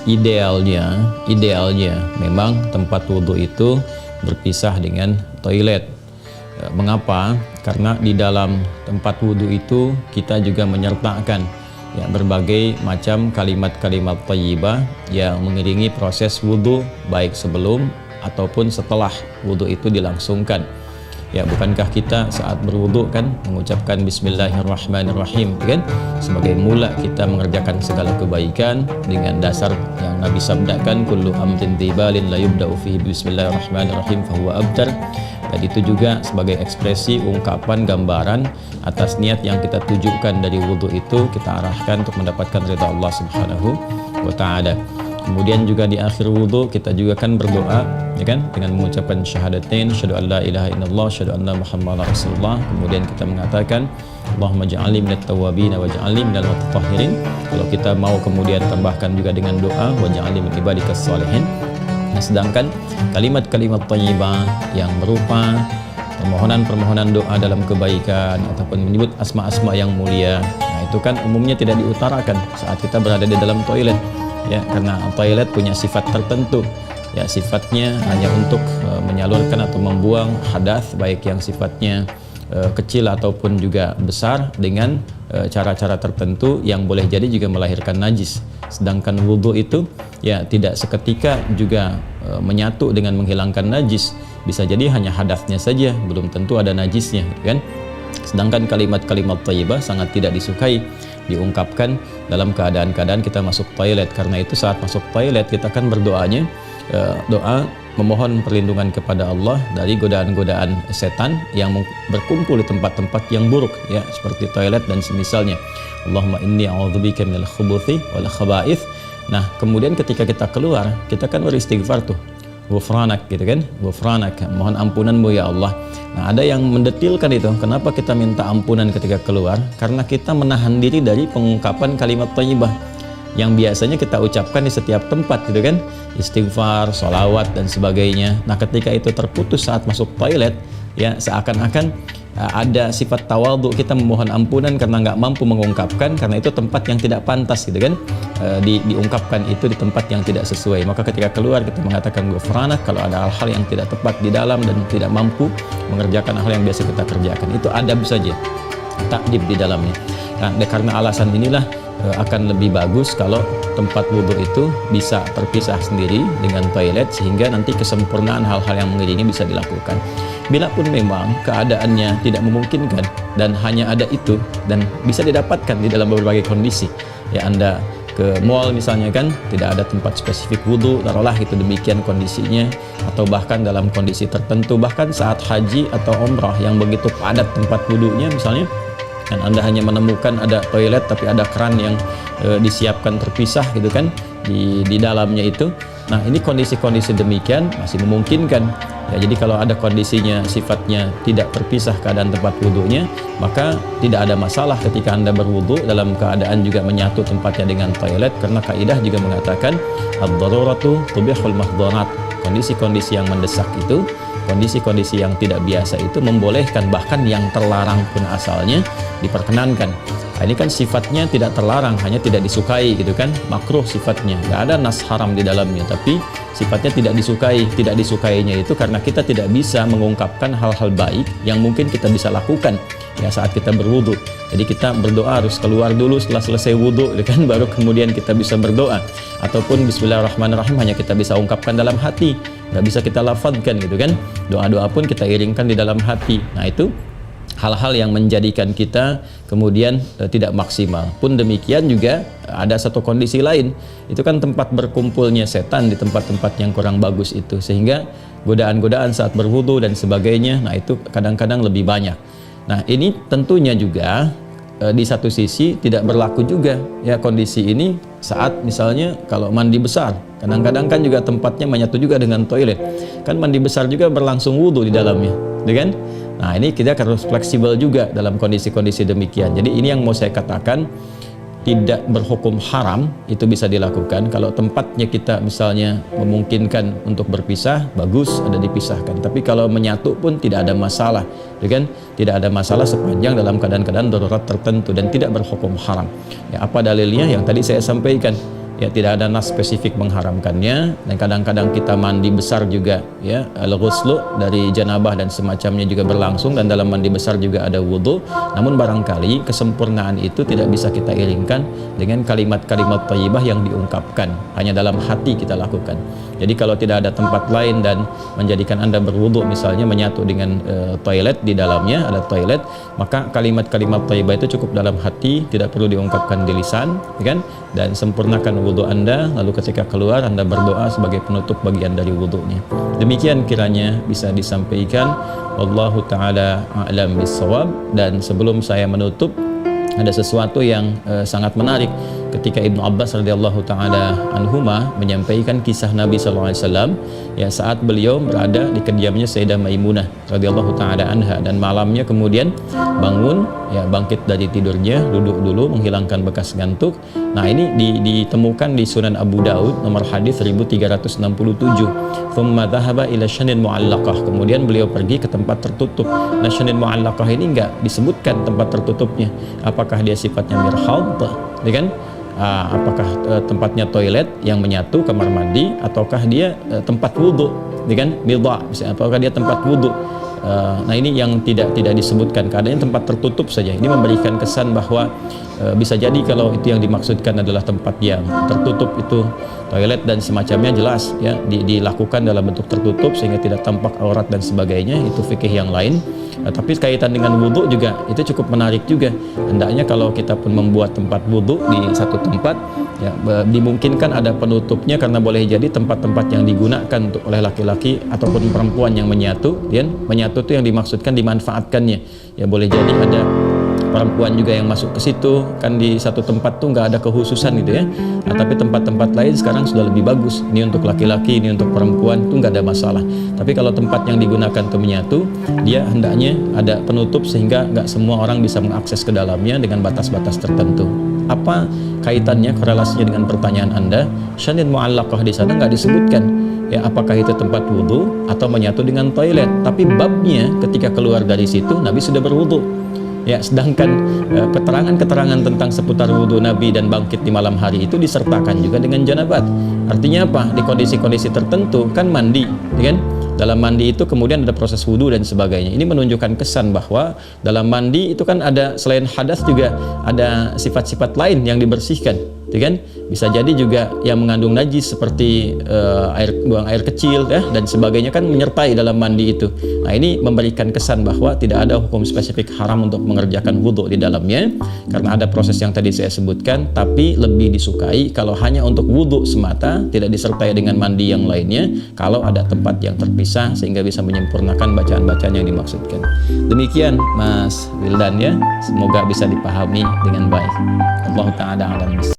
idealnya memang tempat wudhu itu berpisah dengan toilet. Mengapa? Karena di dalam tempat wudhu itu kita juga menyertakan ya berbagai macam kalimat-kalimat thayyibah yang mengiringi proses wudhu, baik sebelum ataupun setelah wudhu itu dilangsungkan. Ya, bukankah kita saat berwudu kan mengucapkan bismillahirrahmanirrahim kan sebagai mula kita mengerjakan segala kebaikan dengan dasar yang Nabi sabdakan, kullu amrin tibalin la yubda'u fihi bismillahirrahmanirrahim fahuwa abtar. Dan itu juga sebagai ekspresi ungkapan gambaran atas niat yang kita tujukan dari wudu itu kita arahkan untuk mendapatkan ridha Allah Subhanahu wa taala. Kemudian juga di akhir wudhu kita juga kan berdoa ya kan dengan mengucapkan syahadatain, syahadu an la ilaha illallah, syahadu anna muhammadar rasulullah. Kemudian kita mengatakan Allahumma ja'alni minat tawwabin wa ja'alni minal mutatahhirin. Kalau kita mau kemudian tambahkan juga dengan doa wa ja'alni min ibadikas shalihin. Nah, sedangkan kalimat-kalimat thayyibah yang berupa permohonan-permohonan doa dalam kebaikan ataupun menyebut asma-asma yang mulia, nah itu kan umumnya tidak diutarakan saat kita berada di dalam toilet. Ya, karena toilet punya sifat tertentu ya, sifatnya hanya untuk menyalurkan atau membuang hadas baik yang sifatnya kecil ataupun juga besar dengan cara-cara tertentu yang boleh jadi juga melahirkan najis. Sedangkan wudhu itu ya tidak seketika juga menyatu dengan menghilangkan najis, bisa jadi hanya hadasnya saja, belum tentu ada najisnya kan. Sedangkan kalimat-kalimat thayyibah sangat tidak disukai diungkapkan dalam keadaan-keadaan kita masuk toilet. Karena itu saat masuk toilet kita kan berdoanya doa memohon perlindungan kepada Allah dari godaan-godaan setan yang berkumpul di tempat-tempat yang buruk ya, seperti toilet dan semisalnya. Allahumma inni a'udzubika minal khubuthi wal khaba'ith. Nah, kemudian ketika kita keluar, kita kan beristighfar tuh. Ghufranak gitu kan, ghufranak, mohon ampunanmu ya Allah. Nah, ada yang mendetilkan itu, kenapa kita minta ampunan ketika keluar? Karena kita menahan diri dari pengungkapan kalimat thayyibah yang biasanya kita ucapkan di setiap tempat gitu kan, istighfar, sholawat dan sebagainya. Nah, ketika itu terputus saat masuk toilet ya, seakan-akan ada sifat tawadhu, kita memohon ampunan karena nggak mampu mengungkapkan, karena itu tempat yang tidak pantas gitu kan, diungkapkan itu di tempat yang tidak sesuai. Maka ketika keluar kita mengatakan ghufranak kalau ada hal-hal yang tidak tepat di dalam dan tidak mampu mengerjakan hal yang biasa kita kerjakan. Itu adab saja, takdib di dalamnya. Nah, karena alasan inilah akan lebih bagus kalau tempat wudhu itu bisa terpisah sendiri dengan toilet, sehingga nanti kesempurnaan hal-hal yang mengiringi bisa dilakukan. Bila pun memang keadaannya tidak memungkinkan dan hanya ada itu dan bisa didapatkan di dalam berbagai kondisi ya, Anda ke mall misalnya kan, tidak ada tempat spesifik wudhu, taruhlah itu demikian kondisinya, atau bahkan dalam kondisi tertentu, bahkan saat haji atau umrah yang begitu padat tempat wudhunya misalnya, dan Anda hanya menemukan ada toilet tapi ada keran yang disiapkan terpisah gitu kan di dalamnya itu. Nah, ini kondisi-kondisi demikian masih memungkinkan ya. Jadi kalau ada kondisinya sifatnya tidak terpisah keadaan tempat wudhunya, maka tidak ada masalah ketika Anda berwudhu dalam keadaan juga menyatu tempatnya dengan toilet, karena kaidah juga mengatakan ad-daruratu tubihul mahdharat. Kondisi-kondisi yang mendesak itu, kondisi-kondisi yang tidak biasa itu membolehkan, bahkan yang terlarang pun asalnya diperkenankan. Nah, ini kan sifatnya tidak terlarang, hanya tidak disukai gitu kan, makruh sifatnya, nggak ada nas haram di dalamnya, tapi sifatnya tidak disukai. Tidak disukainya itu karena kita tidak bisa mengungkapkan hal-hal baik yang mungkin kita bisa lakukan ya saat kita berwudu. Jadi kita berdoa harus keluar dulu setelah selesai wudu gitu kan, baru kemudian kita bisa berdoa. Ataupun bismillahirrahmanirrahim hanya kita bisa ungkapkan dalam hati, nggak bisa kita lafadzkan gitu kan. Doa-doa pun kita iringkan di dalam hati. Nah, itu hal-hal yang menjadikan kita kemudian tidak maksimal. Pun demikian juga ada satu kondisi lain, itu kan tempat berkumpulnya setan di tempat-tempat yang kurang bagus itu, sehingga godaan-godaan saat berwudu dan sebagainya, nah itu kadang-kadang lebih banyak. Nah, ini tentunya juga di satu sisi tidak berlaku juga ya kondisi ini saat misalnya kalau mandi besar, kadang-kadang kan juga tempatnya menyatu juga dengan toilet kan, mandi besar juga berlangsung wudu di dalamnya, gitu kan? Nah, ini kita harus fleksibel juga dalam kondisi-kondisi demikian. Jadi ini yang mau saya katakan, tidak berhukum haram, itu bisa dilakukan. Kalau tempatnya kita misalnya memungkinkan untuk berpisah, bagus ada dipisahkan. Tapi kalau menyatu pun tidak ada masalah, kan? Tidak ada masalah sepanjang dalam keadaan-keadaan darurat tertentu dan tidak berhukum haram. Ya, apa dalilnya? Yang tadi saya sampaikan. ya tidak ada nas spesifik mengharamkannya. Dan kadang-kadang kita mandi besar juga, ya, al-ghuslu dari janabah dan semacamnya juga berlangsung, dan dalam mandi besar juga ada wudu. Namun barangkali kesempurnaan itu tidak bisa kita iringkan dengan kalimat-kalimat thayyibah yang diungkapkan, hanya dalam hati kita lakukan. Jadi kalau tidak ada tempat lain dan menjadikan Anda berwudu, misalnya menyatu dengan toilet, di dalamnya ada toilet, maka kalimat-kalimat thayyibah itu cukup dalam hati, tidak perlu diungkapkan di lisan, kan? Dan sempurnakan wudu Anda, lalu ketika keluar Anda berdoa sebagai penutup bagian dari wudunya. Demikian kiranya bisa disampaikan. Wallahu ta'ala a'lam bissawab. Dan sebelum saya menutup, ada sesuatu yang sangat menarik ketika Ibnu Abbas radhiyallahu taala anhuma menyampaikan kisah Nabi sallallahu alaihi wasallam, ya, saat beliau berada di kediamannya Sayyidah Maimunah radhiyallahu taala anha, dan malamnya kemudian bangun, ya, bangkit dari tidurnya, duduk dulu menghilangkan bekas ngantuk. Nah, ini ditemukan di Sunan Abu Daud nomor hadis 1367. Thumma dhahaba ila syanin mu'allaqah. Kemudian beliau pergi ke tempat tertutup. Nah, syanin mu'allaqah ini enggak disebutkan tempat tertutupnya. Apakah dia sifatnya mirhad, ya kan? Apakah tempatnya toilet yang menyatu, kamar mandi, ataukah dia tempat wudhu, ya kan? Midha, apakah dia tempat wudhu? Nah, ini yang tidak disebutkan, keadaannya tempat tertutup saja. Ini memberikan kesan bahwa bisa jadi kalau itu yang dimaksudkan adalah tempat yang tertutup, itu toilet dan semacamnya, jelas, ya, dilakukan dalam bentuk tertutup sehingga tidak tampak aurat dan sebagainya, itu fikih yang lain. Tapi kaitan dengan wudhu juga itu cukup menarik juga. Hendaknya kalau kita pun membuat tempat wudhu di satu tempat, ya, dimungkinkan ada penutupnya, karena boleh jadi tempat-tempat yang digunakan untuk oleh laki-laki ataupun perempuan yang menyatu, ya, menyatu itu yang dimaksudkan dimanfaatkannya, ya, boleh jadi ada perempuan juga yang masuk ke situ, kan di satu tempat tuh nggak ada kekhususan gitu, ya. Nah, tapi tempat-tempat lain sekarang sudah lebih bagus, ini untuk laki-laki, ini untuk perempuan, tuh nggak ada masalah. Tapi kalau tempat yang digunakan untuk menyatu, dia hendaknya ada penutup sehingga nggak semua orang bisa mengakses ke dalamnya dengan batas-batas tertentu. Apa kaitannya, korelasinya dengan pertanyaan Anda? Syanin mu'allaqah di sana nggak disebutkan, ya, apakah itu tempat wudhu atau menyatu dengan toilet. Tapi babnya ketika keluar dari situ Nabi sudah berwudhu, ya, sedangkan keterangan-keterangan tentang seputar wudhu Nabi dan bangkit di malam hari itu disertakan juga dengan janabat. Artinya apa? Di kondisi-kondisi tertentu kan mandi, ya kan? Dalam mandi itu kemudian ada proses wudhu dan sebagainya. Ini menunjukkan kesan bahwa dalam mandi itu kan ada, selain hadas juga ada sifat-sifat lain yang dibersihkan, ya kan? Bisa jadi juga yang mengandung najis seperti buang air kecil, ya, dan sebagainya kan menyertai dalam mandi itu. Nah, ini memberikan kesan bahwa tidak ada hukum spesifik haram untuk mengerjakan wudhu di dalamnya, karena ada proses yang tadi saya sebutkan. Tapi lebih disukai kalau hanya untuk wudhu semata, tidak disertai dengan mandi yang lainnya, kalau ada tempat yang terpisah sehingga bisa menyempurnakan bacaan-bacaan yang dimaksudkan. Demikian Mas Wildan, ya, semoga bisa dipahami dengan baik. Allah Ta'ala alam.